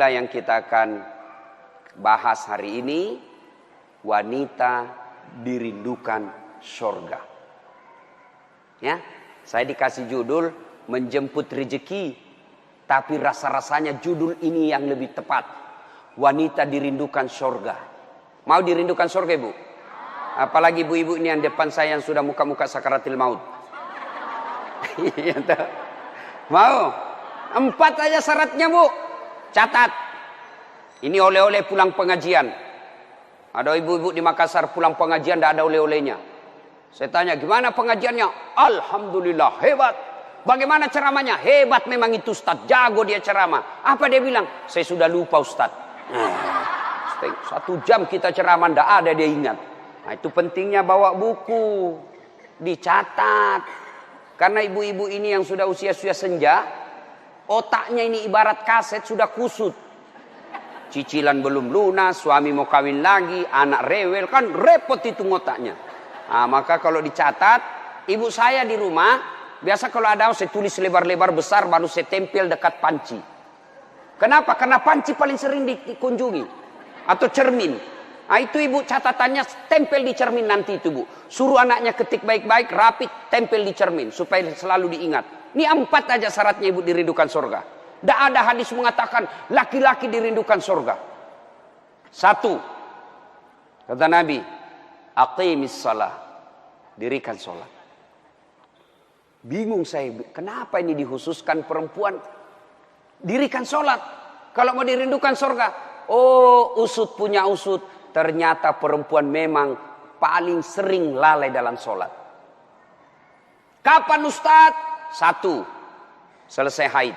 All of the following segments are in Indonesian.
inilah yang kita akan bahas hari ini. Wanita dirindukan surga. Ya, saya dikasih judul menjemput rezeki, tapi rasa-rasanya judul ini yang lebih tepat. Wanita dirindukan surga. Mau dirindukan surga, Ibu? Apalagi ibu-ibu ini yang depan saya yang sudah muka-muka sakaratil maut. Mau? 4 aja syaratnya, Bu. Catat. Ini oleh-oleh pulang pengajian. Ada ibu-ibu di Makassar pulang pengajian tidak ada oleh-olehnya. Saya tanya, gimana pengajiannya? Alhamdulillah, hebat. Bagaimana ceramahnya? Hebat memang itu Ustaz. Jago dia ceramah. Apa dia bilang? Saya sudah lupa Ustaz. 1 jam kita ceramah tidak ada dia ingat. Nah, itu pentingnya bawa buku, dicatat. Karena ibu-ibu ini yang sudah usia-usia senja, otaknya ini ibarat kaset sudah kusut. Cicilan belum lunas, suami mau kawin lagi, anak rewel, kan repot itu otaknya. Nah, maka kalau dicatat, ibu saya di rumah, biasa kalau ada saya tulis lebar-lebar besar baru saya tempel dekat panci. Kenapa? Karena panci paling sering dikunjungi. Atau cermin. Nah, itu ibu catatannya tempel di cermin nanti itu, Bu. Suruh anaknya ketik baik-baik, rapi, tempel di cermin supaya selalu diingat. Ini 4 aja syaratnya ibu dirindukan surga. Tidak ada hadis mengatakan laki-laki dirindukan surga. 1, kata Nabi, aqimis shalah, dirikan sholat. Bingung saya, kenapa ini dikhususkan perempuan? Dirikan sholat. Kalau mau dirindukan surga, oh usut punya usut. Ternyata perempuan memang paling sering lalai dalam sholat. Kapan Ustadz? 1, selesai haid.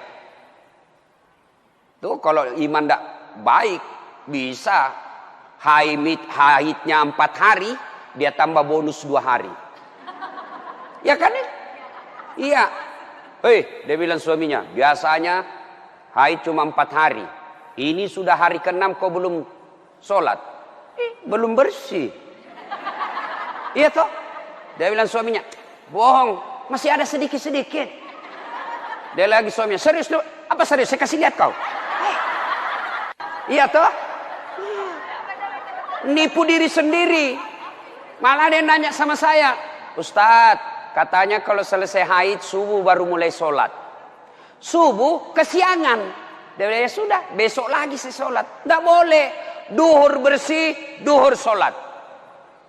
Tuh kalau iman tidak baik, bisa haidnya 4 hari, dia tambah bonus 2 hari. Ya kan? Iya. Dia bilang suaminya, biasanya haid cuma 4 hari. Ini sudah hari ke-6 kau belum sholat. Belum bersih. Iya toh? Dia bilang suaminya, bohong, masih ada sedikit-sedikit. Dia lagi suaminya, serius lu? Apa serius? Saya kasih lihat kau. Iya toh? Nipu diri sendiri. Malah dia nanya sama saya, Ustadz, katanya kalau selesai haid subuh baru mulai sholat. Subuh kesiangan. Dia bilang, ya sudah, besok lagi saya sholat. Tidak boleh. Duhur bersih, duhur sholat.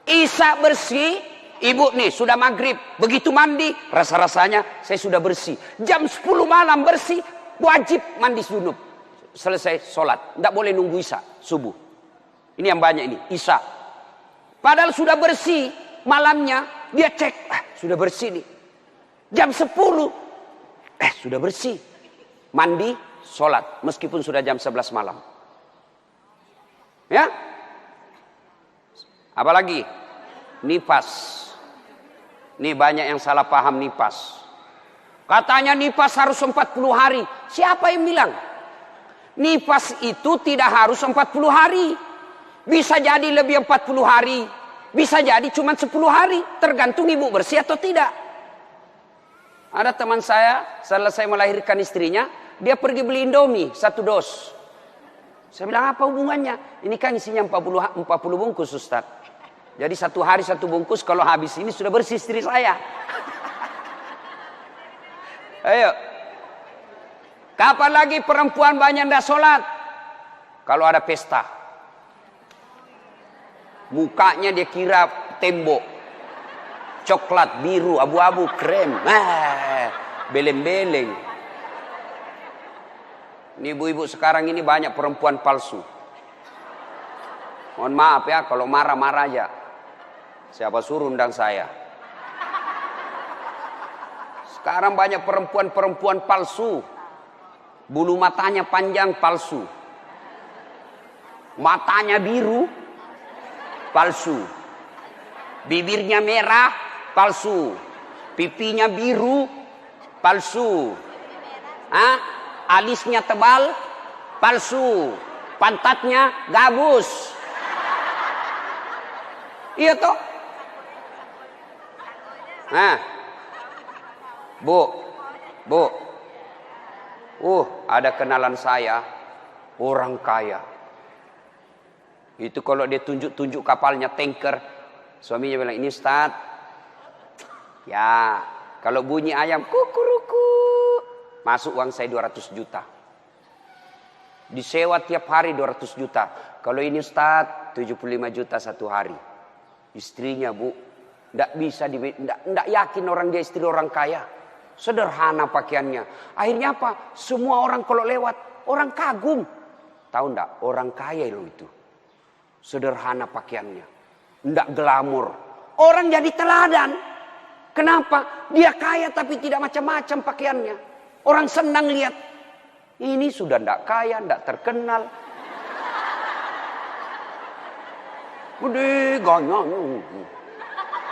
Isya bersih, ibu nih sudah maghrib. Begitu mandi, rasa-rasanya saya sudah bersih. Jam 10 malam bersih, wajib mandi junub. Selesai sholat. Tidak boleh nunggu isya, subuh. Ini yang banyak ini, isya. Padahal sudah bersih, malamnya dia cek. Sudah bersih nih. Jam 10, sudah bersih. Mandi, sholat. Meskipun sudah jam 11 malam. Ya, apalagi nifas. Ini banyak yang salah paham nifas. Katanya nifas harus 40 hari. Siapa yang bilang? Nifas itu tidak harus 40 hari. Bisa jadi lebih 40 hari. Bisa jadi cuma 10 hari. Tergantung ibu bersih atau tidak. Ada teman saya selesai melahirkan istrinya, dia pergi beli Indomie 1 dos. Saya bilang, apa hubungannya? Ini kan isinya 40 bungkus, Ustaz. Jadi 1 hari 1 bungkus, kalau habis ini sudah bersih istri saya. Ayo. Kapan lagi perempuan banyak tidak sholat? Kalau ada pesta. Mukanya dia kira tembok. Coklat, biru, abu-abu, krem. Beleng-beleng. Ini ibu-ibu sekarang ini banyak perempuan palsu. Mohon maaf ya, kalau marah-marah aja. Siapa suruh undang saya? Sekarang banyak perempuan-perempuan palsu. Bulu matanya panjang, palsu. Matanya biru, palsu. Bibirnya merah, palsu. Pipinya biru, palsu. Alisnya tebal, palsu. Pantatnya gabus. Iya toh? Bu. Ada kenalan saya. Orang kaya. Itu kalau dia tunjuk-tunjuk kapalnya tanker, suaminya bilang, ini Ustaz. Ya, kalau bunyi ayam kukuruku, masuk uang saya 200 juta. Disewa tiap hari 200 juta. Kalau ini Ustaz, 75 juta satu hari. Istrinya Bu, tidak bisa, tidak yakin orang dia istri orang kaya. Sederhana pakaiannya. Akhirnya apa? Semua orang kalau lewat, orang kagum. Tahu enggak? Orang kaya loh itu. Sederhana pakaiannya. Enggak glamor. Orang jadi teladan. Kenapa? Dia kaya tapi tidak macam-macam pakaiannya. Orang senang lihat. Ini sudah enggak kaya, enggak terkenal. Gede ganyanya.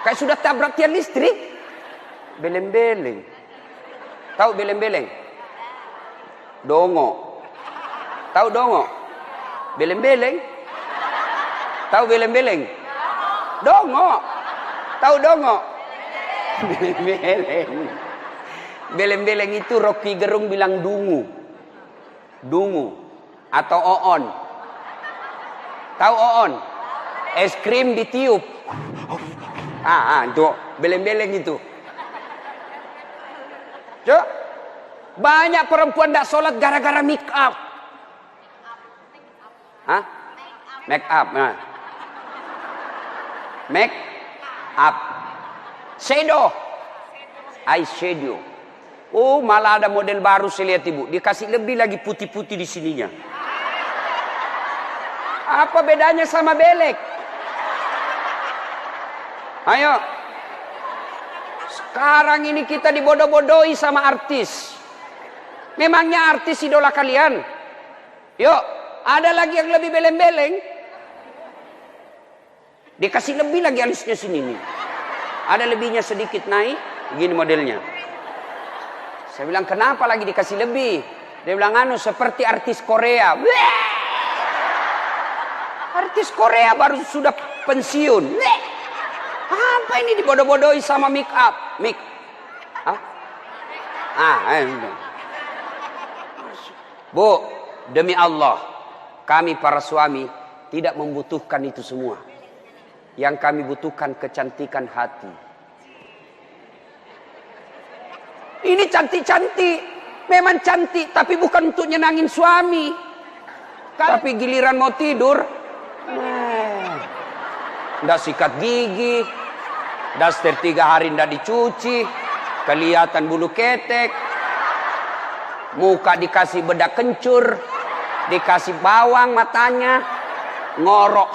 Kayak sudah tabrak tiang listrik. Beleng-beleng. Tahu beleng-beleng? Dongo. Tahu dongo? Beleng-beleng? Tahu beleng-beleng? Dongo. Tahu dongo? Beleng-beleng. Beleng-beleng itu Rocky Gerung bilang dungu. Dungu. Atau oon. Tahu oon? Es krim ditiup. Itu beleng-beleng itu. Cuk, banyak perempuan tidak sholat gara-gara make up. Hah? Make up. Nah. Make up. Shadow. Eyeshadow. Oh, malah ada model baru saya lihat Ibu. Dikasih lebih lagi putih-putih di sininya. Apa bedanya sama belek? Ayo. Sekarang ini kita dibodoh-bodohi sama artis. Memangnya artis idola kalian? Yuk, ada lagi yang lebih beleng-beleng. Dikasih lebih lagi alisnya sini nih. Ada lebihnya sedikit naik, gini modelnya. Saya bilang, kenapa lagi dikasih lebih? Dia bilang, seperti artis Korea. Bleh! Artis Korea baru sudah pensiun. Bleh! Apa ini dibodoh-bodohi sama make up? Bu, demi Allah, kami para suami tidak membutuhkan itu semua. Yang kami butuhkan kecantikan hati. Ini cantik-cantik, memang cantik, tapi bukan untuk nyenangin suami. Tapi giliran mau tidur, ndak sikat gigi, daster 3 hari ndak dicuci, kelihatan bulu ketek, muka dikasih bedak kencur, dikasih bawang matanya, ngorok.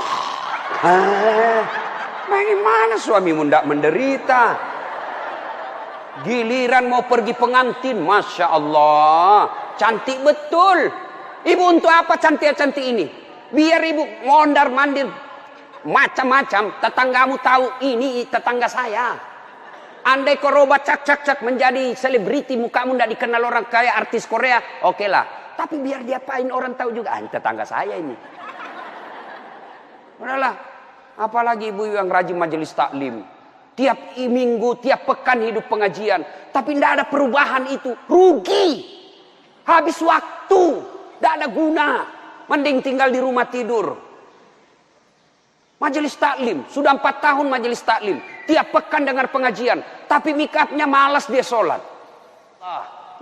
Bagaimana suamimu ndak menderita? Giliran mau pergi pengantin, Masya Allah, cantik betul. Ibu untuk apa cantik-cantik ini? Biar ibu mondar-mandir macam-macam, tetanggamu tahu ini tetangga saya. Andai kau robot cak menjadi selebriti, mukamu tidak dikenal orang kaya artis Korea, oke lah. Tapi biar diapain orang tahu juga, tetangga saya ini. Udahlah, apalagi ibu yang rajin majelis taklim. Tiap minggu, tiap pekan hidup pengajian. Tapi tidak ada perubahan itu, rugi. Habis waktu, tidak ada guna. Mending tinggal di rumah tidur. Majelis taklim, sudah 4 tahun majelis taklim. Tiap pekan dengar pengajian. Tapi mikapnya malas dia sholat.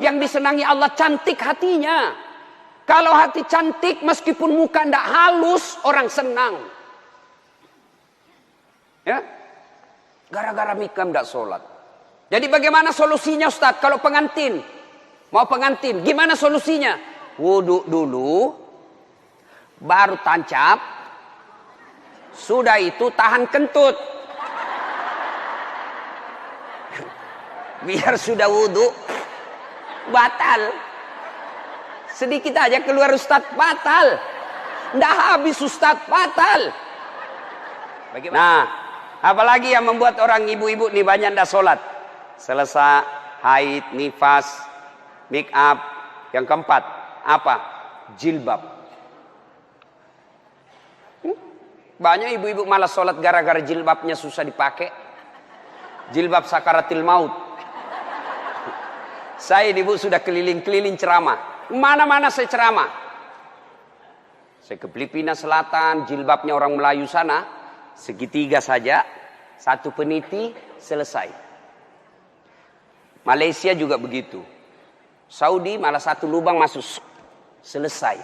Yang disenangi Allah cantik hatinya. Kalau hati cantik meskipun muka tidak halus, orang senang. Ya, gara-gara mikam tidak sholat. Jadi bagaimana solusinya Ustadz? Kalau pengantin, mau pengantin, gimana solusinya? Wudhu dulu, baru tancap, sudah itu tahan kentut. Biar sudah wudhu, batal. Sedikit aja keluar Ustadz, batal. Nggak habis Ustadz, batal. Bagaimana? Nah, apalagi yang membuat orang ibu-ibu nih banyak ndak sholat. Selesai haid, nifas, make up. Yang keempat, apa? Jilbab. Banyak ibu-ibu malas sholat gara-gara jilbabnya susah dipakai. Jilbab sakaratil maut. Saya ibu sudah keliling-keliling ceramah. Mana-mana saya ceramah. Saya ke Filipina Selatan, jilbabnya orang Melayu sana, segitiga saja, satu peniti, selesai. Malaysia juga begitu. Saudi malah satu lubang masuk, selesai.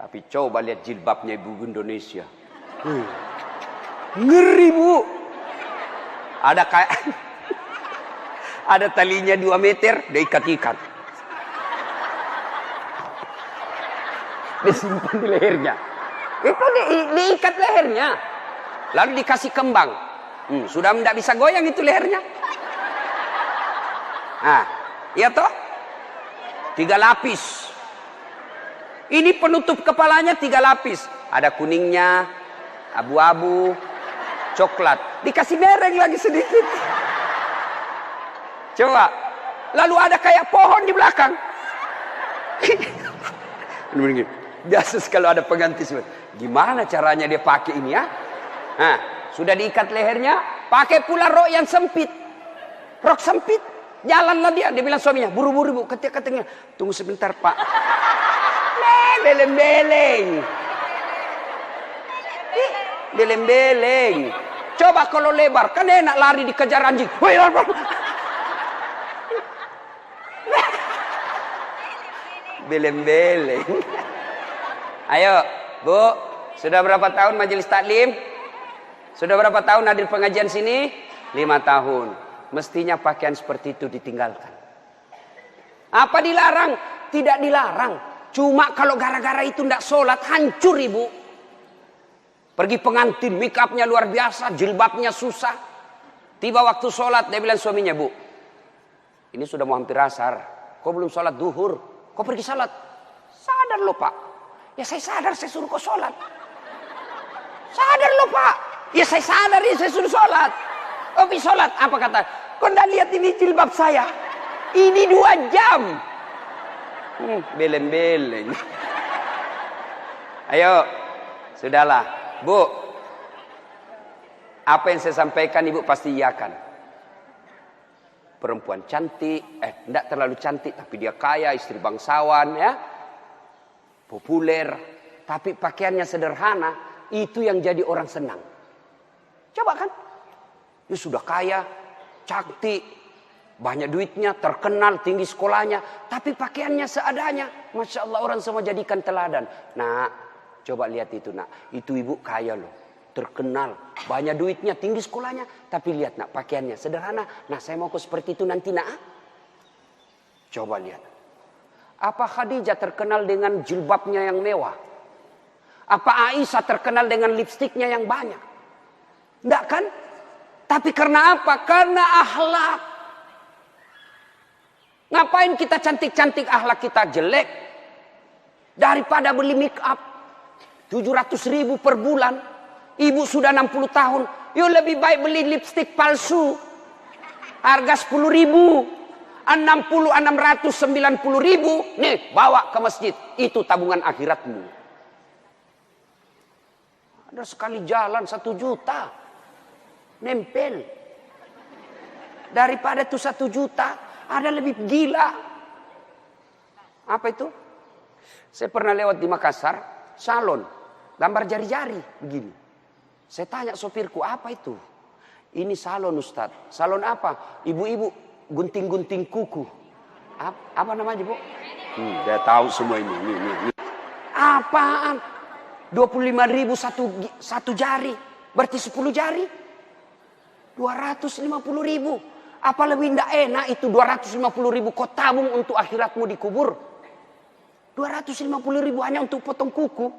Tapi coba lihat jilbabnya ibu Indonesia. Ngeri, Bu. Ada kayak ada talinya 2 meter, diikat-ikat. Disimpan di lehernya. Itu diikat lehernya. Lalu dikasih kembang. Sudah tidak bisa goyang itu lehernya. Nah, iya toh? 3 lapis. Ini penutup kepalanya 3 lapis. Ada kuningnya, abu-abu, coklat. Dikasih mereng lagi sedikit. Coba. Lalu ada kayak pohon di belakang. Biasa kalau ada pengganti. Gimana caranya dia pakai ini ya? Nah, sudah diikat lehernya. Pakai pula rok yang sempit. Rok sempit. Jalanlah dia. Dia bilang suaminya, buru-buru Bu. Katanya, tunggu sebentar Pak. Beleng-beleng. Beleng-beleng. Coba kalau lebar, kan enak lari dikejar anjing. Beleng-beleng. Ayo, Bu. Sudah berapa tahun majelis taklim? Sudah berapa tahun hadir pengajian sini? 5 tahun. Mestinya pakaian seperti itu ditinggalkan. Apa dilarang? Tidak dilarang. Cuma kalau gara-gara itu tidak sholat, hancur ibu. Pergi pengantin, make upnya luar biasa, jilbabnya susah. Tiba waktu sholat, dia bilang suaminya, Bu, ini sudah mau hampir asar. Kok belum sholat duhur? Kok pergi sholat? Sadar loh Pak. Ya saya sadar, saya suruh kau sholat. Sadar loh Pak. Ya saya sadar, ya saya suruh sholat. Oh pergi sholat, apa kata? Kau tidak lihat ini jilbab saya? Ini 2 jam. Beleng-beleng. Ayo, sudahlah. Bu, apa yang saya sampaikan ibu pasti iyakan. Perempuan cantik, tidak terlalu cantik, tapi dia kaya, istri bangsawan, ya, populer, tapi pakaiannya sederhana, itu yang jadi orang senang. Coba kan, dia sudah kaya, cantik, banyak duitnya, terkenal, tinggi sekolahnya, tapi pakaiannya seadanya. Masya Allah, orang semua jadikan teladan. Nah, coba lihat itu nak, itu ibu kaya loh, terkenal, banyak duitnya, tinggi sekolahnya, tapi lihat nak, pakaiannya sederhana. Nah, saya mau seperti itu nanti nak. Coba lihat. Apa Khadijah terkenal dengan jilbabnya yang mewah? Apa Aisyah terkenal dengan lipstiknya yang banyak? Enggak kan? Tapi karena apa? Karena akhlak. Ngapain kita cantik-cantik akhlak kita jelek? Daripada beli make up 700.000 per bulan. Ibu sudah 60 tahun. Yuk lebih baik beli lipstik palsu. Harga 10.000. 690.000. Nih bawa ke masjid. Itu tabungan akhiratmu. Ada sekali jalan 1 juta. Nempel. Daripada itu 1 juta. Ada lebih gila. Apa itu? Saya pernah lewat di Makassar. Salon. Gambar jari-jari. Begini. Saya tanya sopirku, apa itu? Ini salon Ustaz. Salon apa? Ibu-ibu gunting-gunting kuku. Apa namanya Bu? Dia tahu semua ini. Apaan? 25.000 satu jari. Berarti 10 jari. 250.000. Apa lebih tidak enak itu 250.000 kau tabung untuk akhiratmu dikubur. 250.000 hanya untuk potong kuku.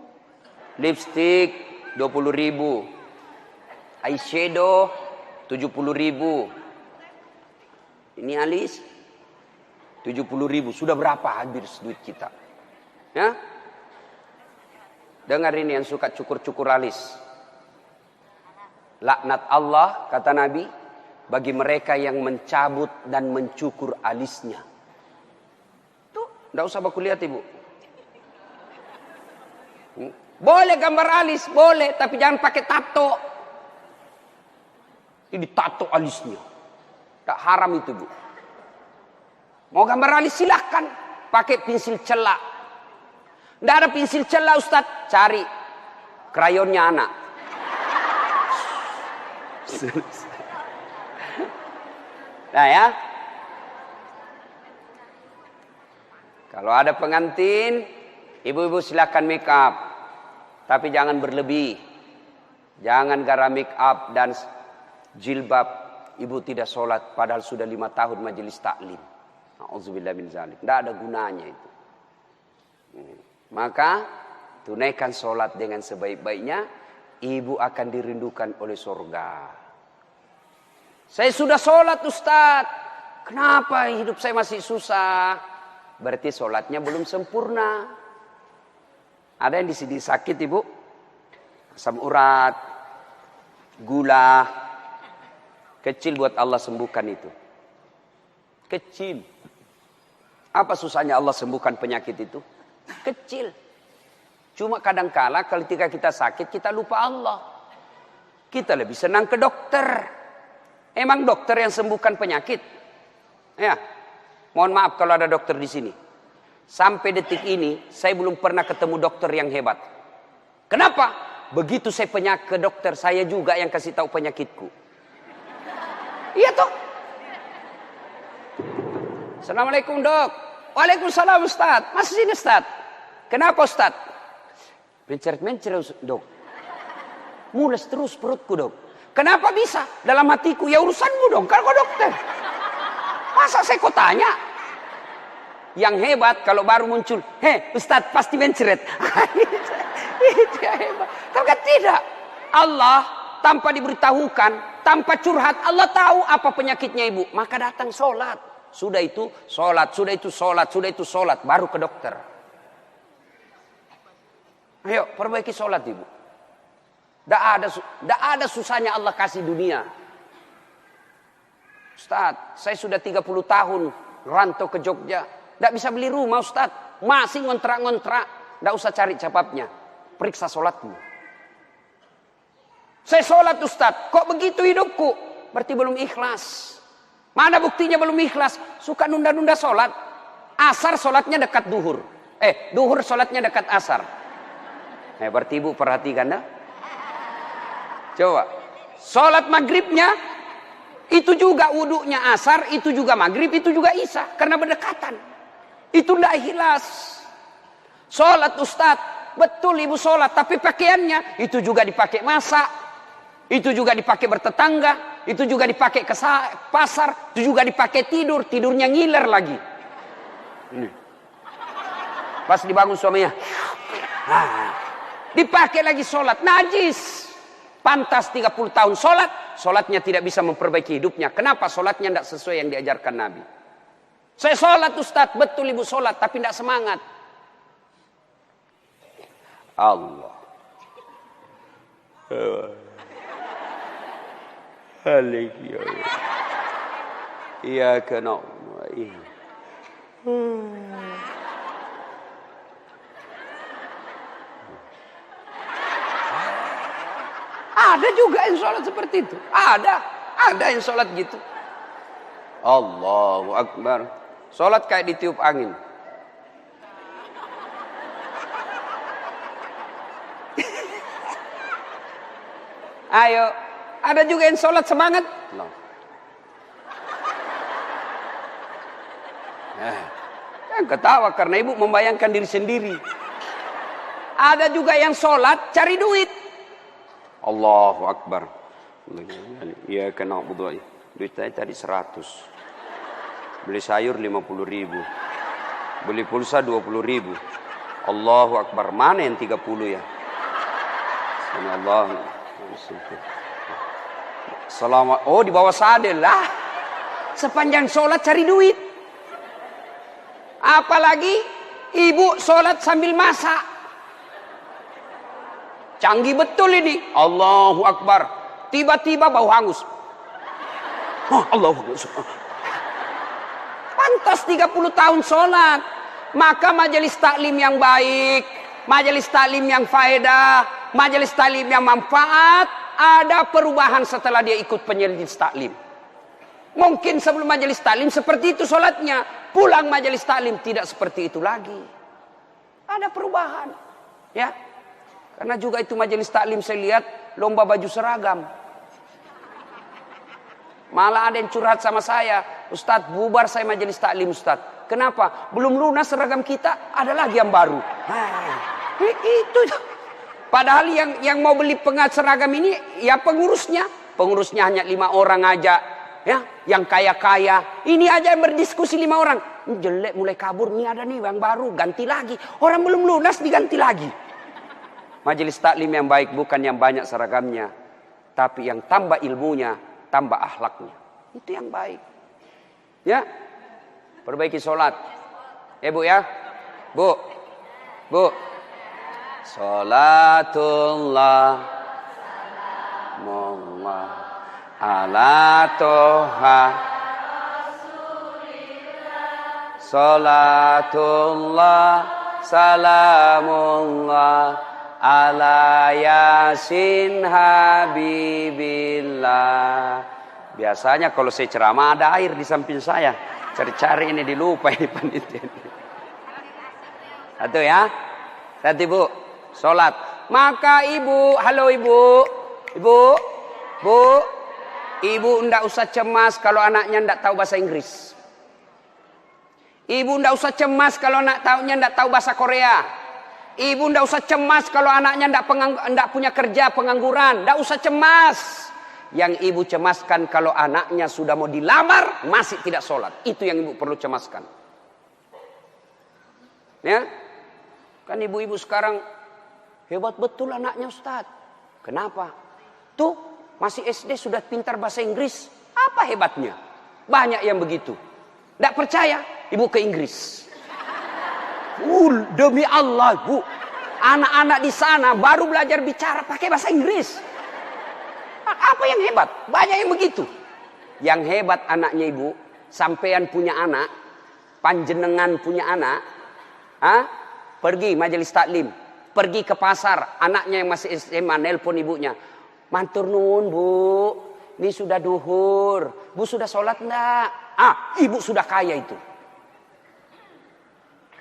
Lipstick 20.000. Eyeshadow 70.000. Ini alis 70.000. Sudah berapa habis duit kita? Ya? Dengar ini yang suka cukur-cukur alis. Laknat Allah kata Nabi bagi mereka yang mencabut dan mencukur alisnya. Tuh, enggak usah baku lihat ibu. Boleh gambar alis, boleh, tapi jangan pakai tato. Ini tato alisnya. Tak haram itu Bu. Mau gambar alis silahkan. Pakai pensil celak. Nggak ada pensil celah Ustaz, cari krayonnya anak. Nah ya, kalau ada pengantin, ibu-ibu silakan make up, tapi jangan berlebih. Jangan gara make up dan jilbab ibu tidak sholat, padahal sudah 5 tahun majelis taklim. Auzubillah min zalik. Tidak ada gunanya itu. Maka tunaikan sholat dengan sebaik-baiknya, ibu akan dirindukan oleh surga. Saya sudah sholat Ustaz, kenapa hidup saya masih susah? Berarti sholatnya belum sempurna. Ada yang di sini sakit ibu, asam urat, gula, kecil buat Allah sembuhkan itu. Kecil. Apa susahnya Allah sembuhkan penyakit itu? Kecil. Cuma kadangkala ketika kita sakit kita lupa Allah. Kita lebih senang ke dokter. Emang dokter yang sembuhkan penyakit? Ya. Mohon maaf kalau ada dokter di sini. Sampai detik ini saya belum pernah ketemu dokter yang hebat. Kenapa? Begitu saya ke dokter, saya juga yang kasih tahu penyakitku. Iya toh? Assalamualaikum dok. Waalaikumsalam Ustaz. Masih sini Ustaz. Kenapa Ustaz? Mencret-mencret dok. Mules terus perutku dok. Kenapa bisa? Dalam hatiku, ya urusanmu dong. Kalau kau dokter. Masa saya kau tanya? Yang hebat kalau baru muncul. Hei Ustaz pasti mencret. Itu yang hebat. Tapi kan tidak. Allah tanpa diberitahukan, tanpa curhat. Allah tahu apa penyakitnya ibu. Maka datang sholat. Sudah itu sholat, sudah itu sholat, sudah itu sholat. Baru ke dokter. Ayo perbaiki sholat ibu. Tidak ada susahnya Allah kasih dunia. Ustaz, saya sudah 30 tahun rantau ke Jogja. Tidak bisa beli rumah Ustaz. Masih ngontrak-ngontrak. Tidak usah cari capapnya. Periksa sholatmu. Saya sholat Ustaz. Kok begitu hidupku? Berarti belum ikhlas. Mana buktinya belum ikhlas? Suka nunda-nunda sholat. Asar sholatnya dekat duhur. Duhur sholatnya dekat asar. Berarti ibu perhatikan dah. Coba. Sholat maghribnya. Itu juga wuduknya asar. Itu juga maghrib. Itu juga isya. Karena berdekatan. Itu tidak ikhlas. Sholat Ustaz. Betul ibu sholat. Tapi pakaiannya. Itu juga dipakai masak. Itu juga dipakai bertetangga. Itu juga dipakai ke pasar. Itu juga dipakai tidur. Tidurnya ngiler lagi. Ini. Pas dibangun suaminya. Dipakai lagi sholat. Najis. Pantas 30 tahun sholat. Sholatnya tidak bisa memperbaiki hidupnya. Kenapa? Sholatnya tidak sesuai yang diajarkan Nabi. Saya sholat Ustaz. Betul ibu sholat. Tapi tidak semangat. Allah. Halik ya Allah. Iyyaka na'budu wa iyyaka. Ada juga yang sholat seperti itu. Ada yang sholat gitu. Allahu Akbar. Sholat kayak ditiup angin. Ayo. Ada juga yang sholat semangat. No. Yang ketawa karena ibu membayangkan diri sendiri. Ada juga yang sholat cari duit. Allahu Akbar. Iya kena budu. Duit saya tadi 100. Beli sayur 50.000. Beli pulsa 20.000. Allahu Akbar. Mana yang 30 ya? Subhanallah. Selamat. Oh di bawah sadel lah. Sepanjang sholat cari duit. Apalagi ibu sholat sambil masak. Canggih betul ini. Allahu Akbar. Tiba-tiba bau hangus. Oh, Allahu Akbar. Pantas 30 tahun sholat. Maka majelis taklim yang baik. Majelis taklim yang faedah. Majelis taklim yang manfaat. Ada perubahan setelah dia ikut penyelis taklim. Mungkin sebelum majelis taklim seperti itu sholatnya. Pulang majelis taklim tidak seperti itu lagi. Ada perubahan. Ya. Karena juga itu majelis taklim saya lihat lomba baju seragam. Malah ada yang curhat sama saya, Ustadz bubar saya majelis taklim Ustadz. Kenapa? Belum lunas seragam kita, ada lagi yang baru. Itu. Padahal yang mau beli pengat seragam ini ya pengurusnya. Pengurusnya hanya 5 orang aja. Ya, yang kaya-kaya. Ini aja yang berdiskusi 5 orang. Ini jelek mulai kabur, ini ada nih yang baru, ganti lagi. Orang belum lunas diganti lagi. Majelis taklim yang baik bukan yang banyak seragamnya, tapi yang tambah ilmunya, tambah akhlaknya. Itu yang baik. Ya. Perbaiki sholat. Bu ya. Bu. Sholatullah. Mullah. Ala toha. Sholatullah. Salamullah. Ala yasin habibillah. Biasanya kalau saya ceramah ada air di samping saya. Cari-cari ini dilupa ini panitia. Satu ya. Satu ibu. Sholat. Maka ibu. Halo ibu. Ibu. Ibu ndak usah cemas kalau anaknya ndak tahu bahasa Inggris. Ibu ndak usah cemas kalau anaknya ndak tahu bahasa Korea. Ibu ndak usah cemas kalau anaknya ndak punya kerja, pengangguran. Ndak usah cemas. Yang ibu cemaskan kalau anaknya sudah mau dilamar masih tidak sholat. Itu yang ibu perlu cemaskan. Ya, kan ibu-ibu sekarang hebat betul anaknya Ustaz. Kenapa? Tuh masih SD sudah pintar bahasa Inggris. Apa hebatnya? Banyak yang begitu. Nggak percaya? Ibu ke Inggris. Demi Allah bu, anak-anak di sana baru belajar bicara pakai bahasa Inggris. Apa yang hebat? Banyak yang begitu. Yang hebat anaknya ibu, sampean punya anak, panjenengan punya anak, pergi majelis taklim, pergi ke pasar, anaknya yang masih SMA nelpon ibunya, matur nuwun bu, ini sudah duhur, bu sudah sholat enggak? Ibu sudah kaya itu.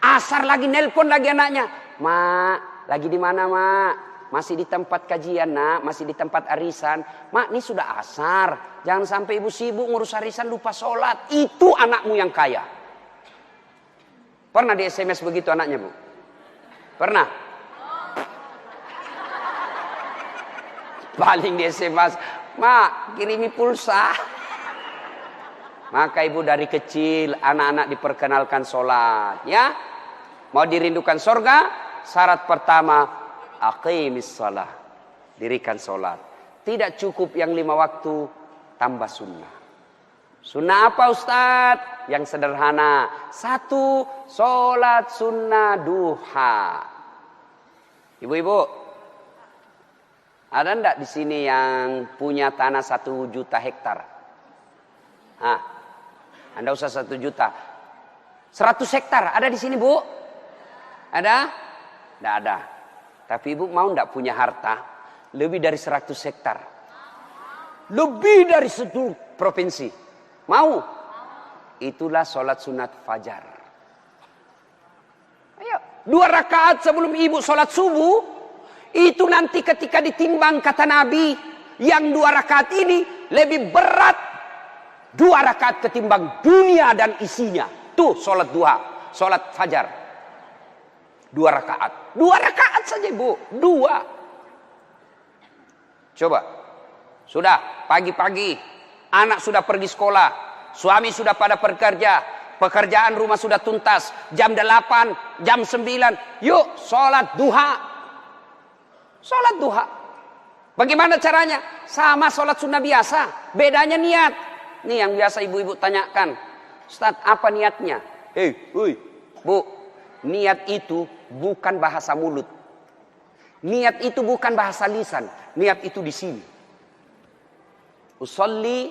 Asar lagi nelpon lagi anaknya, mak, lagi di mana mak? Masih di tempat kajian nak, masih di tempat arisan. Mak, ini sudah asar. Jangan sampai ibu sibuk ngurus arisan lupa sholat. Itu anakmu yang kaya. Pernah di SMS begitu anaknya bu? Pernah? Paling di SMS, mak kirimi pulsa. Maka ibu dari kecil anak-anak diperkenalkan sholat. Ya, mau dirindukan surga, syarat pertama aqimis shalah, dirikan sholat. Tidak cukup yang 5 waktu, tambah sunnah. Sunnah apa Ustadz? Yang sederhana. 1, sholat sunnah duha. Ibu-ibu, ada enggak di sini yang punya tanah 1 juta hektar? Anda usah 1 juta. 100 hektar ada di sini bu? Ada? Enggak ada. Tapi ibu mau enggak punya harta lebih dari 100 hektar? Lebih dari 1 provinsi. Mau? Itulah sholat sunat fajar. Ayo, 2 rakaat sebelum ibu sholat subuh. Itu nanti ketika ditimbang kata Nabi, yang 2 rakaat ini lebih berat 2 rakaat ketimbang dunia dan isinya. Tuh sholat duha, sholat fajar. 2 rakaat. 2 rakaat saja bu. 2. Coba. Sudah pagi-pagi. Anak sudah pergi sekolah. Suami sudah pada bekerja. Pekerjaan rumah sudah tuntas. Jam 8, jam 9. Yuk sholat duha. Sholat duha. Bagaimana caranya? Sama sholat sunnah biasa. Bedanya niat. Ini yang biasa ibu-ibu tanyakan. Ustaz, apa niatnya? Bu, niat itu bukan bahasa mulut. Niat itu bukan bahasa lisan. Niat itu di sini. Usolli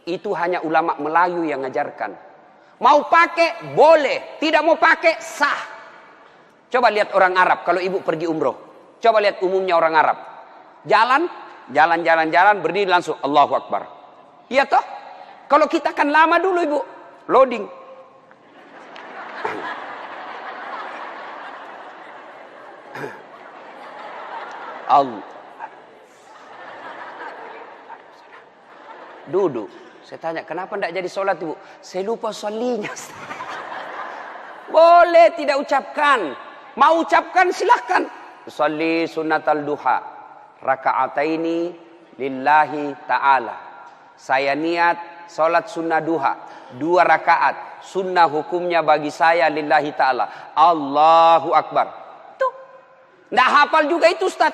itu hanya ulama Melayu yang ngajarkan. Mau pakai boleh, tidak mau pakai sah. Coba lihat orang Arab kalau ibu pergi umroh. Coba lihat umumnya orang Arab. Jalan, berdiri langsung Allahu Akbar. Iya toh? Kalau kita kan lama dulu ibu, loading. Allah. Duduk. Saya tanya, kenapa tidak jadi sholat ibu? Saya lupa sholinya. Boleh tidak ucapkan. Mau ucapkan silahkan. Sholli sunnatal duha. Raka'ataini lillahi ta'ala. Saya niat sholat sunnah duha. 2 rakaat. Sunnah hukumnya bagi saya lillahi ta'ala. Allahu Akbar. Tuh. Tidak hafal juga itu Ustaz.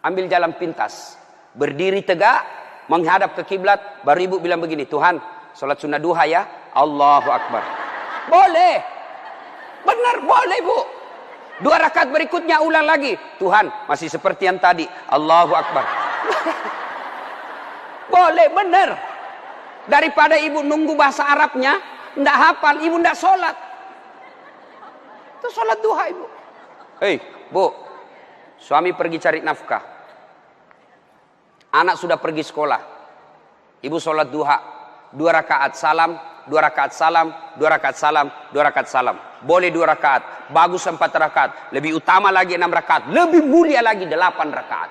Ambil jalan pintas. Berdiri tegak. Menghadap ke kiblat, baru ibu bilang begini, Tuhan, sholat sunnah duha ya, Allahu Akbar. Boleh. Benar, boleh bu. 2 rakaat berikutnya ulang lagi. Tuhan, masih seperti yang tadi, Allahu Akbar. Boleh, benar. Daripada ibu nunggu bahasa Arabnya, ndak hafal, ibu ndak sholat. Itu sholat duha ibu. Hei, bu, suami pergi cari nafkah. Anak sudah pergi sekolah. Ibu sholat duha. 2 rakaat salam, 2 rakaat salam, 2 rakaat salam, 2 rakaat salam. Boleh 2 rakaat. Bagus 4 rakaat. Lebih utama lagi 6 rakaat. Lebih mulia lagi 8 rakaat.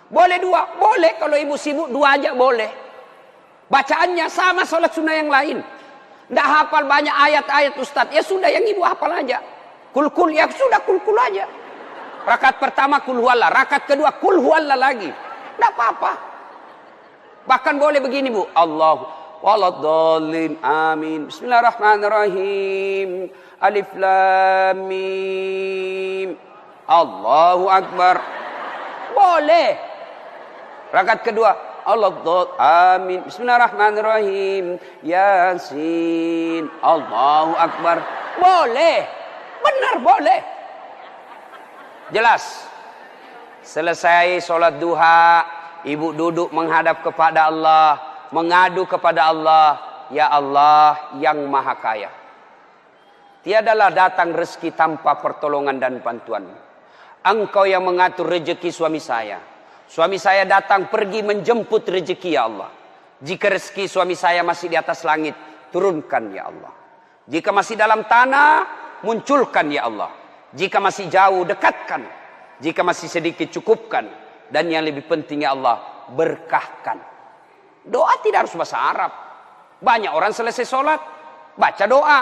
Boleh 2. Boleh kalau ibu sibuk 2 aja boleh. Bacaannya sama sholat sunnah yang lain. Tidak hafal banyak ayat-ayat Ustaz. Ya sudah yang ibu hafal aja. Kul-kul ya sudah kul-kul aja. Rakaat pertama kul huwallah. Rakaat kedua kul huwallah lagi. Tidak apa-apa. Bahkan boleh begini bu. Allah waladhdallin amin. Bismillahirrahmanirrahim. Alif lam mim. Allahu Akbar. Boleh. Rakaat kedua. Allah amin. Bismillahirrahmanirrahim. Yasin. Allahu Akbar. Boleh. Benar boleh. Jelas. Selesai sholat duha, ibu duduk menghadap kepada Allah, mengadu kepada Allah, ya Allah yang maha kaya. Tiadalah datang rezeki tanpa pertolongan dan bantuan. Engkau yang mengatur rezeki suami saya. Suami saya datang pergi menjemput rezeki ya Allah. Jika rezeki suami saya masih di atas langit, turunkan ya Allah. Jika masih dalam tanah, munculkan ya Allah. Jika masih jauh, dekatkan. Jika masih sedikit, cukupkan. Dan yang lebih penting ya Allah, berkahkan. Doa tidak harus bahasa Arab. Banyak orang selesai sholat, baca doa.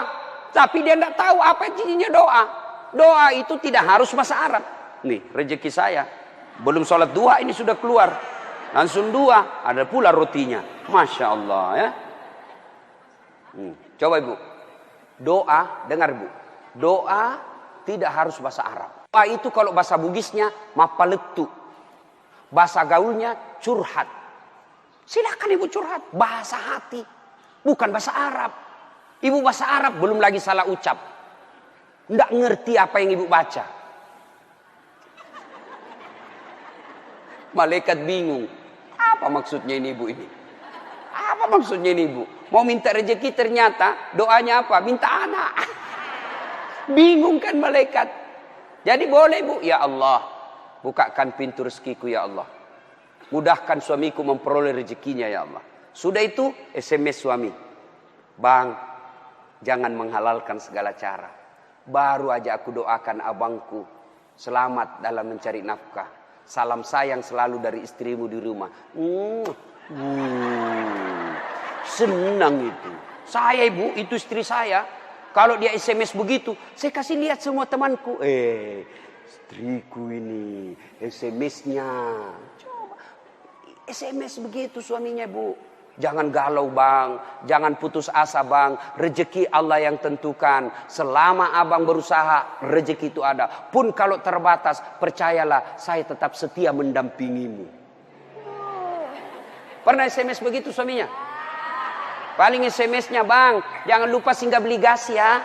Tapi dia tidak tahu apa intinya doa. Doa itu tidak harus bahasa Arab. Nih, rezeki saya. Belum sholat duha ini sudah keluar. Langsung 2, ada pula rotinya. Masya Allah ya. Coba ibu. Doa, dengar bu. Doa tidak harus bahasa Arab. Doa itu kalau bahasa Bugisnya mapaletu. Bahasa gaulnya curhat. Silakan ibu curhat. Bahasa hati. Bukan bahasa Arab. Ibu bahasa Arab belum lagi salah ucap. Tidak ngerti apa yang ibu baca. Malaikat bingung. Apa maksudnya ini ibu ini? Apa maksudnya ini ibu? Mau minta rezeki ternyata doanya apa? Minta anak. Bingung kan malaikat. Jadi boleh bu, ya Allah, bukakan pintu rezekiku ya Allah. Mudahkan suamiku memperoleh rezekinya ya Allah. Sudah itu SMS suami. Bang, jangan menghalalkan segala cara. Baru aja aku doakan abangku selamat dalam mencari nafkah. Salam sayang selalu dari istrimu di rumah. Senang itu. Saya ibu, itu istri saya. Kalau dia SMS begitu, saya kasih lihat semua temanku. Istriku ini SMS-nya. Coba SMS begitu suaminya bu. Jangan galau bang, jangan putus asa bang. Rezeki Allah yang tentukan. Selama abang berusaha, rezeki itu ada. Pun kalau terbatas, percayalah saya tetap setia mendampingimu. Pernah SMS begitu suaminya? Paling SMS-nya bang, jangan lupa singgah beli gas ya.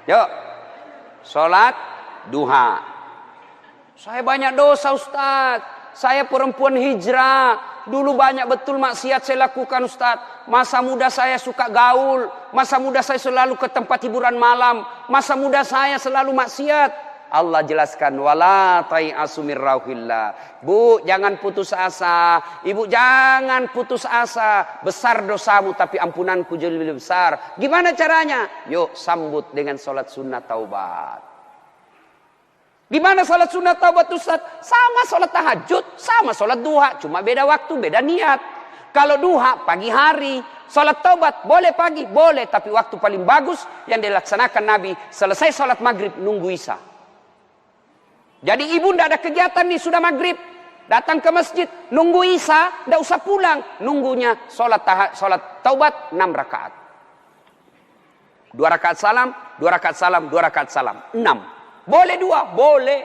Yuk, sholat duha. Saya banyak dosa Ustaz. Saya perempuan hijrah. Dulu banyak betul maksiat saya lakukan Ustaz. Masa muda saya suka gaul. Masa muda saya selalu ke tempat hiburan malam. Masa muda saya selalu maksiat. Allah jelaskan wala tai'asu mir rauhillah. Bu, jangan putus asa. Ibu jangan putus asa. Besar dosamu tapi ampunanku jauh lebih besar. Gimana caranya? Yuk sambut dengan sholat sunnah taubat. Gimana sholat sunat taubat Ustaz? Sama sholat tahajud, sama sholat duha. Cuma beda waktu, beda niat. Kalau duha pagi hari, sholat taubat boleh pagi, boleh. Tapi waktu paling bagus yang dilaksanakan Nabi, selesai sholat maghrib, nunggu isya. Jadi ibu tidak ada kegiatan nih, sudah maghrib. Datang ke masjid, nunggu isya, tidak usah pulang. Nunggunya sholat taubat 6 rakaat. 2 rakaat salam, 2 rakaat salam, 2 rakaat salam. 6. Boleh 2, boleh.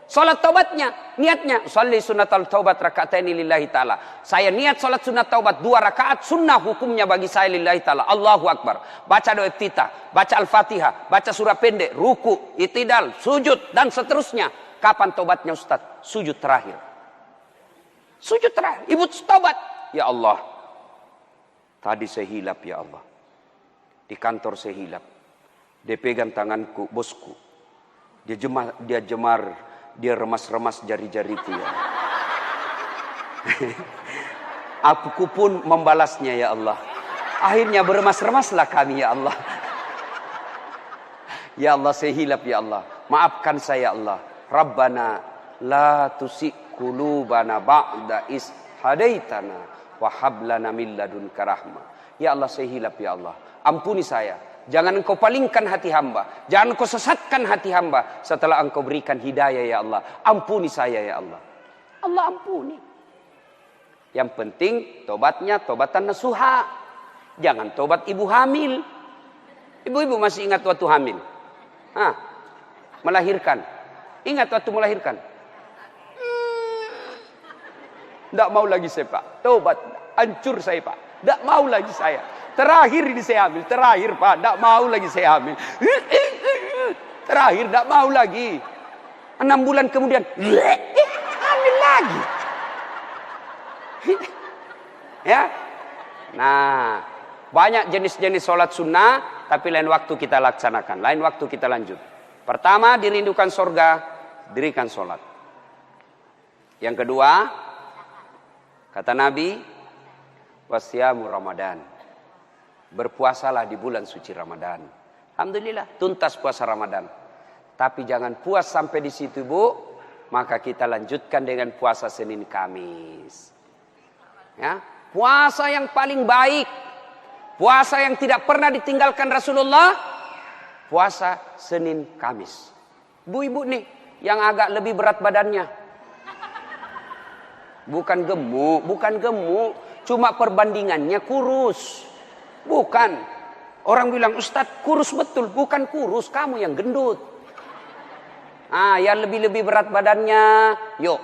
Salat taubatnya, niatnya, sholli sunnatal taubat raka'ataini lillahi ta'ala. Saya niat salat sunat taubat 2 rakaat, sunnah hukumnya bagi saya lillahi ta'ala. Allahu Akbar. Baca doa iftitah, baca Al-Fatihah, baca surah pendek, ruku, itidal, sujud, dan seterusnya. Kapan taubatnya Ustaz? Sujud terakhir. Sujud terakhir. Ibu taubat. Ya Allah. Tadi saya hilap ya Allah. Di kantor saya hilap. Dia pegang tanganku, bosku. Dia remas-remas jari-jariku ya. Aku pun membalasnya ya Allah. Akhirnya beremas-remaslah kami ya Allah. Ya Allah saya hilap ya Allah. Maafkan saya Allah. Rabbana la tusik qulubana ba'da is hadaitana wa hab lana min ladunka rahmah. Ya Allah saya hilap ya Allah. Ampuni saya. Jangan engkau palingkan hati hamba. Jangan engkau sesatkan hati hamba. Setelah engkau berikan hidayah ya Allah. Ampuni saya ya Allah. Allah ampuni. Yang penting tobatnya tobatan nasuha. Jangan tobat ibu hamil. Ibu-ibu masih ingat waktu hamil? Melahirkan. Ingat waktu melahirkan? Tidak mau lagi saya Pak. Tobat. Hancur saya Pak. Tidak mau lagi saya. Terakhir ini saya hamil. Terakhir Pak. Tidak mau lagi saya hamil. Terakhir tidak mau lagi. 6 bulan kemudian. Hamil lagi. Ya. Nah. Banyak jenis-jenis sholat sunnah. Tapi lain waktu kita laksanakan. Lain waktu kita lanjut. Pertama dirindukan surga. Dirikan sholat. Yang kedua. Kata Nabi. Wasyamu Ramadan. Berpuasalah di bulan suci Ramadan. Alhamdulillah, tuntas puasa Ramadan. Tapi jangan puas sampai di situ, Bu. Maka kita lanjutkan dengan puasa Senin Kamis. Ya, puasa yang paling baik. Puasa yang tidak pernah ditinggalkan Rasulullah. Puasa Senin Kamis. Bu-ibu nih, yang agak lebih berat badannya. Bukan gemuk. Cuma perbandingannya kurus. Bukan. Orang bilang, Ustadz kurus betul. Bukan kurus, kamu yang gendut. Yang lebih-lebih berat badannya. Yuk,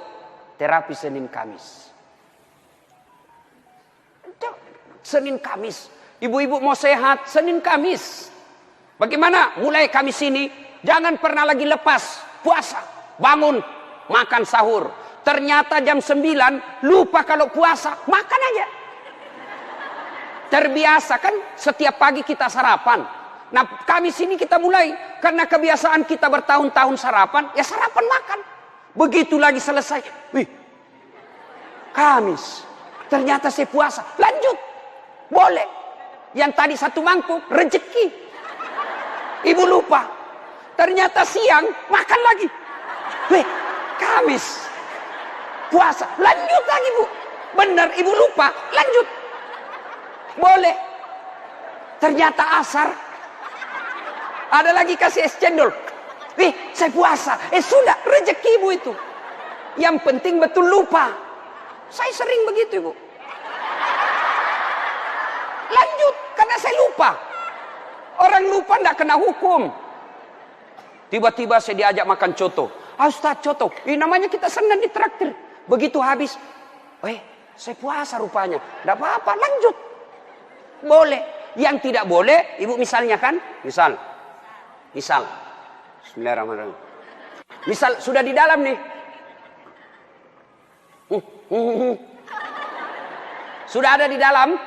terapi Senin Kamis. Senin Kamis. Ibu-ibu mau sehat, Senin Kamis. Bagaimana? Mulai Kamis ini, jangan pernah lagi lepas puasa. Bangun, makan sahur. Ternyata jam 9, lupa kalau puasa. Makan aja. Terbiasa kan setiap pagi kita sarapan. Nah Kamis ini kita mulai. Karena kebiasaan kita bertahun-tahun sarapan. Ya sarapan makan. Begitu lagi selesai. Wih. Kamis. Ternyata saya puasa. Lanjut. Boleh. Yang tadi 1 mangkuk. Rezeki. Ibu lupa. Ternyata siang. Makan lagi. Wih. Kamis. Puasa. Lanjut lagi Bu. Benar ibu lupa. Lanjut. Boleh. Ternyata asar. Ada lagi kasih es cendol. Saya puasa. Sudah. Rezeki ibu itu. Yang penting betul lupa. Saya sering begitu ibu. Lanjut. Karena saya lupa. Orang lupa tidak kena hukum. Tiba-tiba saya diajak makan coto. Ustaz coto. Namanya kita senang ditraktir. Begitu habis. Saya puasa rupanya. Tidak apa-apa. Lanjut. Boleh. Yang tidak boleh, ibu misalnya kan? Misal. Bismillahirrahmanirrahim. Misal sudah di dalam nih. Sudah ada di dalam,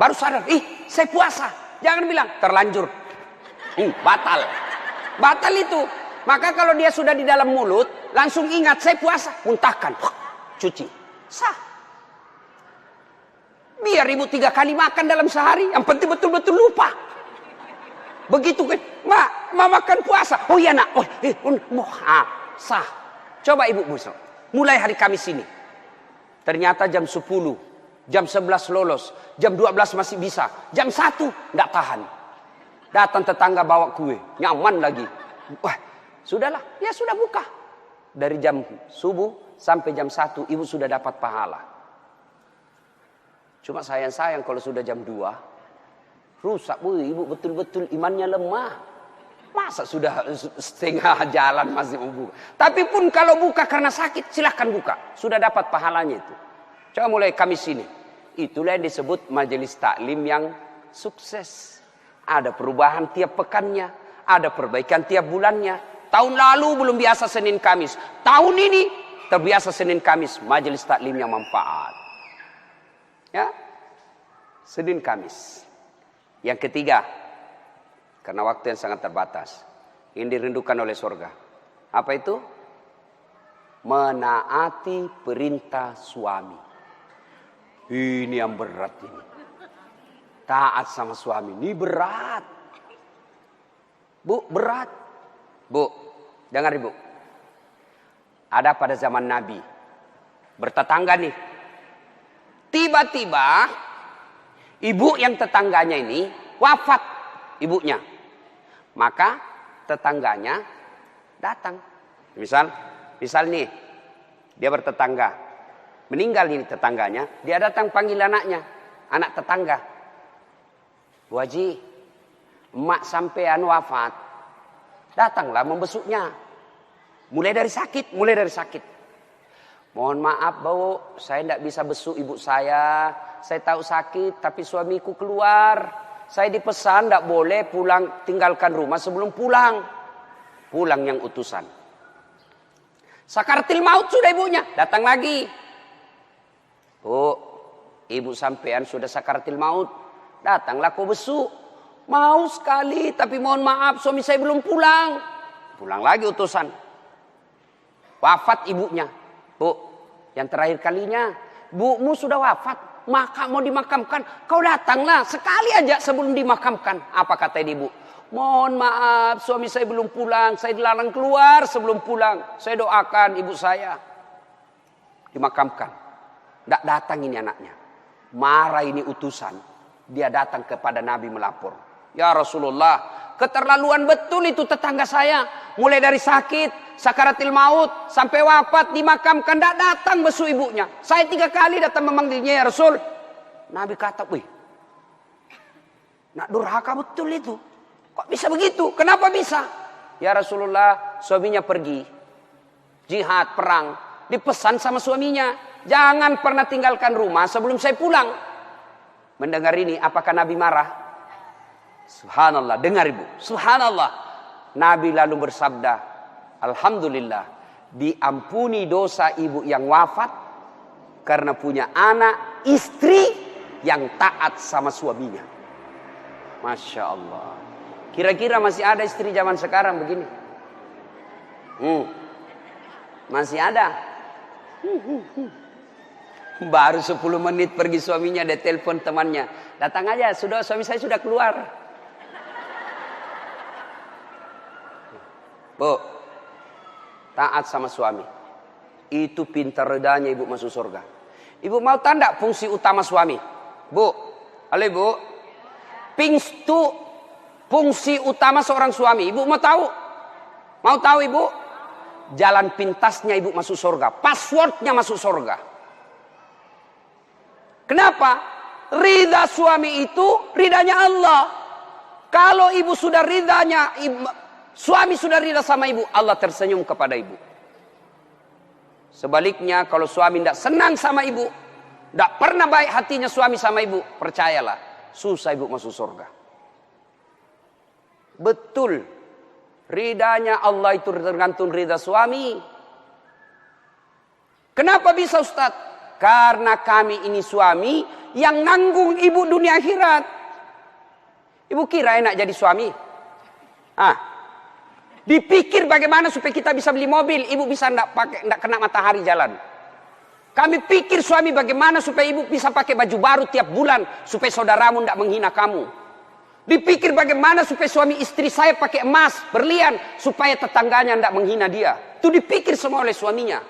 baru sadar. Saya puasa. Jangan bilang terlanjur. Batal. Batal itu. Maka kalau dia sudah di dalam mulut, langsung ingat saya puasa. Muntahkan. Cuci. Sah. Biar ibu 3 kali makan dalam sehari. Yang penting betul-betul lupa. Begitu kan. Ma makan puasa. Oh iya nak. sah. Coba ibu besok. Mulai hari Kamis ini. Ternyata jam 10, jam 11 lolos, jam 12 masih bisa, jam 1 enggak tahan. Datang tetangga bawa kue, nyaman lagi. Wah, sudahlah, ya sudah buka. Dari jam subuh sampai jam 1 ibu sudah dapat pahala. Cuma sayang kalau sudah jam 2 rusak, bu, ibu betul-betul imannya lemah. Masa sudah setengah jalan masih mau buka. Tapi pun kalau buka karena sakit, silahkan buka. Sudah dapat pahalanya itu. Coba mulai Kamis ini. Itulah yang disebut majelis taklim yang sukses. Ada perubahan tiap pekannya. Ada perbaikan tiap bulannya. Tahun lalu belum biasa Senin Kamis. Tahun ini terbiasa Senin Kamis. Majelis taklim yang manfaat. Ya, Senin Kamis. Yang ketiga. Karena waktu yang sangat terbatas. Yang dirindukan oleh surga. Apa itu? Menaati perintah suami. Ini yang berat ini. Taat sama suami. Ini berat. Bu, berat. Bu, dengar ibu. Ada pada zaman Nabi. Bertetangga nih. Tiba-tiba. Ibu yang tetangganya ini wafat. Ibunya. Maka tetangganya datang. Misal nih, dia bertetangga. Meninggal ini tetangganya, dia datang panggil anaknya, anak tetangga. Bu Haji, emak sampean wafat. Datanglah membesuknya. Mulai dari sakit. Mohon maaf, Bu, saya tidak bisa besuk ibu saya. Saya tahu sakit, tapi suamiku keluar. Saya dipesan tidak boleh pulang, tinggalkan rumah sebelum pulang. Pulang yang utusan. Sakaratil maut sudah ibunya. Datang lagi. Bu, ibu sampean sudah sakaratil maut. Datanglah kau besuk. Mau sekali, tapi mohon maaf suami saya belum pulang. Pulang lagi utusan. Wafat ibunya. Bu, yang terakhir kalinya. Bumu sudah wafat. Maka mau dimakamkan, kau datanglah sekali aja sebelum dimakamkan. Apa kata ibu? Mohon maaf, suami saya belum pulang. Saya dilarang keluar sebelum pulang. Saya doakan ibu saya dimakamkan. Tidak datang ini anaknya. Marah ini utusan. Dia datang kepada Nabi melapor. Ya Rasulullah, keterlaluan betul itu tetangga saya. Mulai dari sakit, sakaratil maut, sampai wafat, dimakamkan, tidak datang besuk ibunya. Saya 3 kali datang memanggilnya, ya Rasul. Nabi kata, wih, nak durhaka betul itu. Kok bisa begitu? Kenapa bisa? Ya Rasulullah, suaminya pergi. Jihad, perang. Dipesan sama suaminya. Jangan pernah tinggalkan rumah sebelum saya pulang. Mendengar ini, apakah Nabi marah? Subhanallah, dengar ibu. Subhanallah. Nabi lalu bersabda, alhamdulillah, diampuni dosa ibu yang wafat karena punya anak, istri yang taat sama suaminya. Masya Allah. Kira-kira masih ada istri zaman sekarang begini? Masih ada? Baru 10 menit pergi suaminya, dia telepon temannya. Datang aja, suami saya sudah keluar. Bu, taat sama suami. Itu pintar redanya ibu masuk surga. Ibu mau tanda fungsi utama suami? Bu, halo ibu. Fungsi utama seorang suami. Ibu mau tahu? Mau tahu ibu? Jalan pintasnya ibu masuk surga. Passwordnya masuk surga. Kenapa? Ridha suami itu ridhanya Allah. Kalau ibu sudah ridhanya, suami sudah ridha sama ibu, Allah tersenyum kepada ibu. Sebaliknya kalau suami tidak senang sama ibu, tidak pernah baik hatinya suami sama ibu, percayalah, susah ibu masuk surga. Betul, ridhanya Allah itu tergantung ridha suami. Kenapa bisa Ustaz? Karena kami ini suami yang nanggung ibu dunia akhirat. Ibu kira enak jadi suami? Dipikir bagaimana supaya kita bisa beli mobil, ibu bisa enggak kena matahari jalan. Kami pikir suami bagaimana supaya ibu bisa pakai baju baru tiap bulan supaya saudaramu enggak menghina kamu. Dipikir bagaimana supaya suami istri saya pakai emas, berlian, supaya tetangganya tidak menghina dia. Itu dipikir semua oleh suaminya.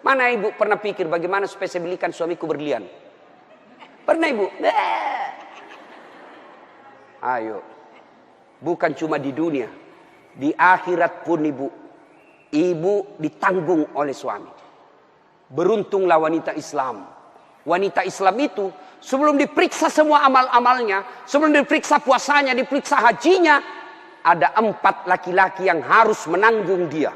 Mana ibu pernah pikir bagaimana supaya saya belikan suamiku berlian? Pernah ibu? Ayo. Bukan cuma di dunia. Di akhirat pun ibu. Ibu ditanggung oleh suami. Beruntunglah wanita Islam. Wanita Islam itu sebelum diperiksa semua amal-amalnya, sebelum diperiksa puasanya, diperiksa hajinya, ada 4 laki-laki yang harus menanggung dia.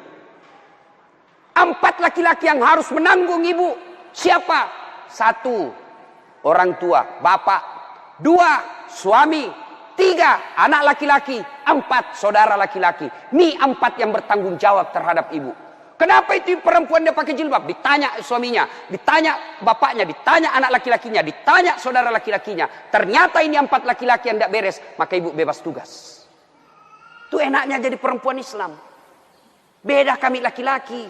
4 laki-laki yang harus menanggung ibu. Siapa? 1, orang tua, bapak. 2, suami. 3, anak laki-laki. 4, saudara laki-laki. Ini 4 yang bertanggung jawab terhadap ibu. Kenapa itu perempuan dia pakai jilbab? Ditanya suaminya, ditanya bapaknya, ditanya anak laki-lakinya, ditanya saudara laki-lakinya. Ternyata ini 4 laki-laki yang tidak beres, maka ibu bebas tugas. Itu enaknya jadi perempuan Islam. Beda kami laki-laki.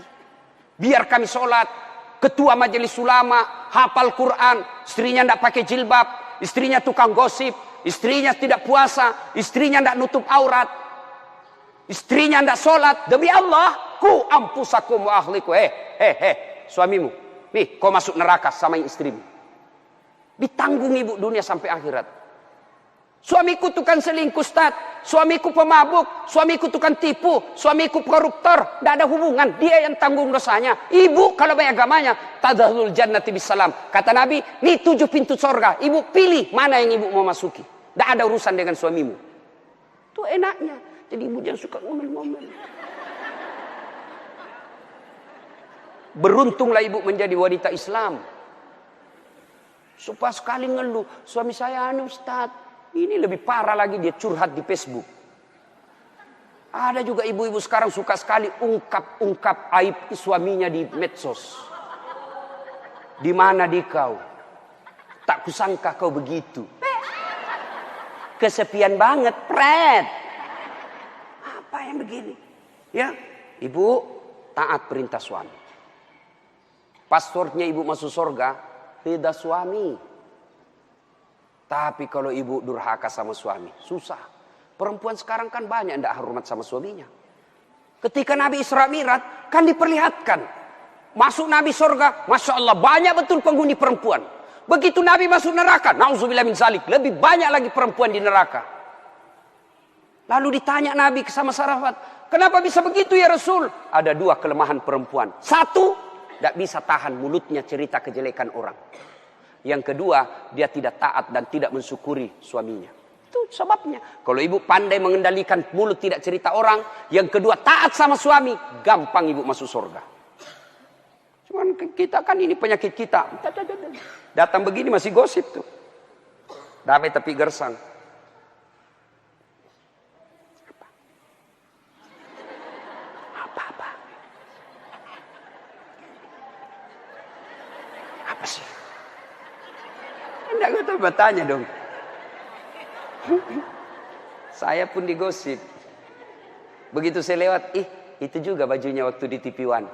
Biar kami sholat, ketua majelis ulama, hafal Quran, istrinya tidak pakai jilbab, istrinya tukang gosip, istrinya tidak puasa, istrinya tidak nutup aurat, istrinya tidak sholat. Demi Allah, ku ampusakum wa ahliku. Suamimu, nih kau masuk neraka sama istrimu. Ditanggung ibu dunia sampai akhirat. Suamiku tukang selingkuh, Ustaz. Suamiku pemabuk, suamiku tukang tipu, suamiku koruptor. Tidak ada hubungan, dia yang tanggung dosanya. Ibu kalau banyak agamanya, tadkhulul jannati bisalam. Kata Nabi, nih 7 pintu surga. Ibu pilih mana yang ibu mau masuki. Tidak ada urusan dengan suamimu. Itu enaknya. Jadi ibu jangan suka ngomel-ngomel. Beruntunglah ibu menjadi wanita Islam. Supaya sekali ngeluh, suami saya Ustaz. Ini lebih parah lagi, dia curhat di Facebook. Ada juga ibu-ibu sekarang suka sekali ungkap aib suaminya di medsos. Di mana di kau? Tak kusangka kau begitu. Kesepian banget, pret. Apa yang begini? Ya, ibu taat perintah suami. Paspornya ibu masuk surga, beda suami. Tapi kalau ibu durhaka sama suami, susah. Perempuan sekarang kan banyak yang tidak hormat sama suaminya. Ketika Nabi Isra Mi'raj, kan diperlihatkan. Masuk Nabi surga, Masya Allah, banyak betul penghuni perempuan. Begitu Nabi masuk neraka, na'udzubillah min zalik, lebih banyak lagi perempuan di neraka. Lalu ditanya Nabi sama sahabat, kenapa bisa begitu ya Rasul? Ada 2 kelemahan perempuan. 1, tidak bisa tahan mulutnya cerita kejelekan orang. Yang kedua, dia tidak taat dan tidak mensyukuri suaminya. Itu sebabnya. Kalau ibu pandai mengendalikan mulut tidak cerita orang, yang kedua taat sama suami, gampang ibu masuk surga. Cuman kita kan ini penyakit kita. Datang begini masih gosip tuh. Damai tapi gersang. Apa-apa. Apa sih? Enggak tahu bertanya dong. Saya pun digosip. Begitu saya lewat, itu juga bajunya waktu di TV One.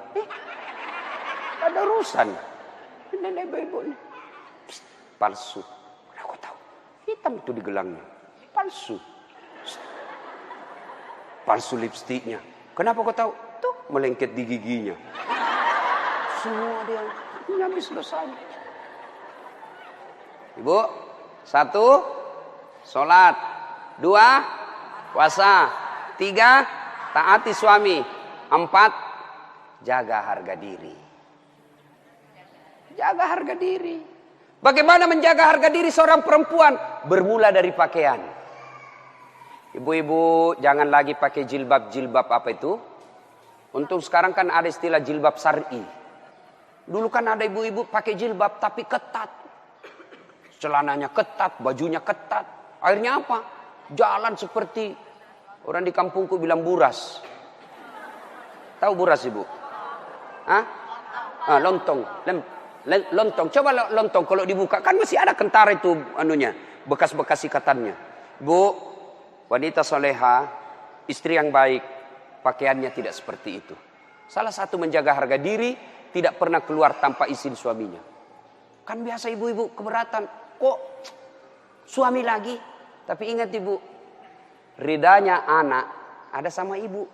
Ada urusan. Nenek ibu nih. Palsu. Aku tahu. Hitam itu di gelangnya. Palsu. Palsu lipstiknya. Kenapa kau tahu? Tuh melengket di giginya. Semua dia habis dosanya. Ibu, 1, sholat. 2, puasa. 3, taati suami. 4, jaga harga diri. Jaga harga diri. Bagaimana menjaga harga diri seorang perempuan? Bermula dari pakaian. Ibu-ibu jangan lagi pakai jilbab-jilbab apa itu. Untung sekarang kan ada istilah jilbab syar'i. Dulu kan ada ibu-ibu pakai jilbab tapi ketat. Celananya ketat, bajunya ketat. Akhirnya apa? Jalan seperti orang di kampungku bilang buras. Tahu buras ibu? Hah? Lontong. Lontong. Coba lontong kalau dibuka kan masih ada kentara itu anunya, bekas-bekas ikatannya. Bu, wanita soleha, istri yang baik, pakaiannya tidak seperti itu. Salah satu menjaga harga diri, tidak pernah keluar tanpa izin suaminya. Kan biasa ibu-ibu keberatan. Kok suami lagi? Tapi ingat ibu, ridanya anak ada sama ibu.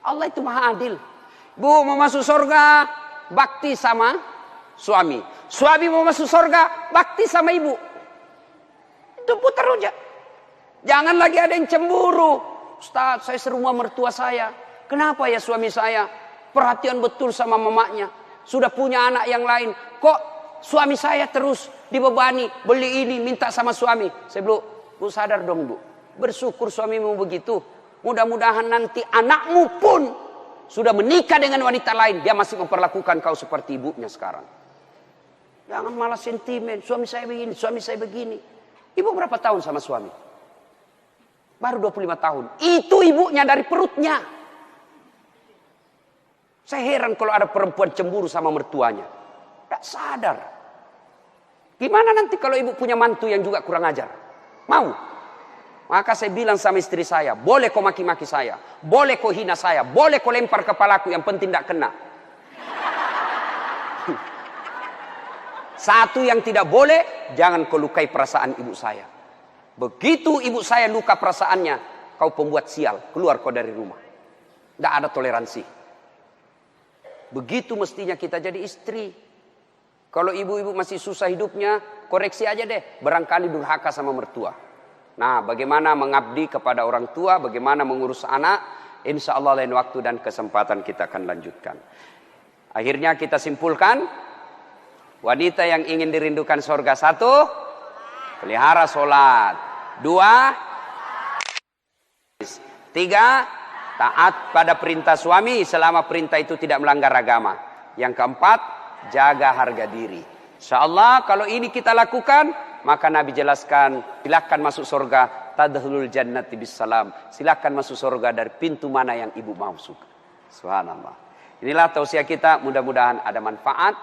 Allah itu maha adil. Bu mau masuk surga, bakti sama suami. Suami mau masuk surga, bakti sama ibu. Itu putar aja. Jangan lagi ada yang cemburu. Ustaz, saya serumah mertua saya. Kenapa ya suami saya perhatian betul sama mamanya? Sudah punya anak yang lain. Kok suami saya terus dibebani, beli ini, minta sama suami. Saya bilang, bu sadar dong bu. Bersyukur suamimu begitu. Mudah-mudahan nanti anakmu pun sudah menikah dengan wanita lain. Dia masih memperlakukan kau seperti ibunya sekarang. Jangan malah sentimen. Suami saya begini, suami saya begini. Ibu berapa tahun sama suami? Baru 25 tahun. Itu ibunya dari perutnya. Saya heran kalau ada perempuan cemburu sama mertuanya. Tidak sadar. Gimana nanti kalau ibu punya mantu yang juga kurang ajar? Mau? Maka saya bilang sama istri saya, boleh kau maki-maki saya, boleh kau hina saya, boleh kau lempar kepalaku, yang penting tidak kena. Satu yang tidak boleh, jangan kau lukai perasaan ibu saya. Begitu ibu saya luka perasaannya, kau pembuat sial, keluar kau dari rumah. Tidak ada toleransi. Begitu mestinya kita jadi istri. Kalau ibu-ibu masih susah hidupnya, koreksi aja deh. Barangkali durhaka sama mertua. Nah, bagaimana mengabdi kepada orang tua, bagaimana mengurus anak, insya Allah lain waktu dan kesempatan kita akan lanjutkan. Akhirnya kita simpulkan, wanita yang ingin dirindukan surga, 1, pelihara sholat. 2, 3, taat pada perintah suami selama perintah itu tidak melanggar agama. Yang keempat, jaga harga diri. InsyaAllah kalau ini kita lakukan, maka Nabi jelaskan, silakan masuk surga, tadkhulul jannati bisalam. Silakan masuk surga dari pintu mana yang ibu mau suka. Subhanallah. Inilah tausiah kita, mudah-mudahan ada manfaat.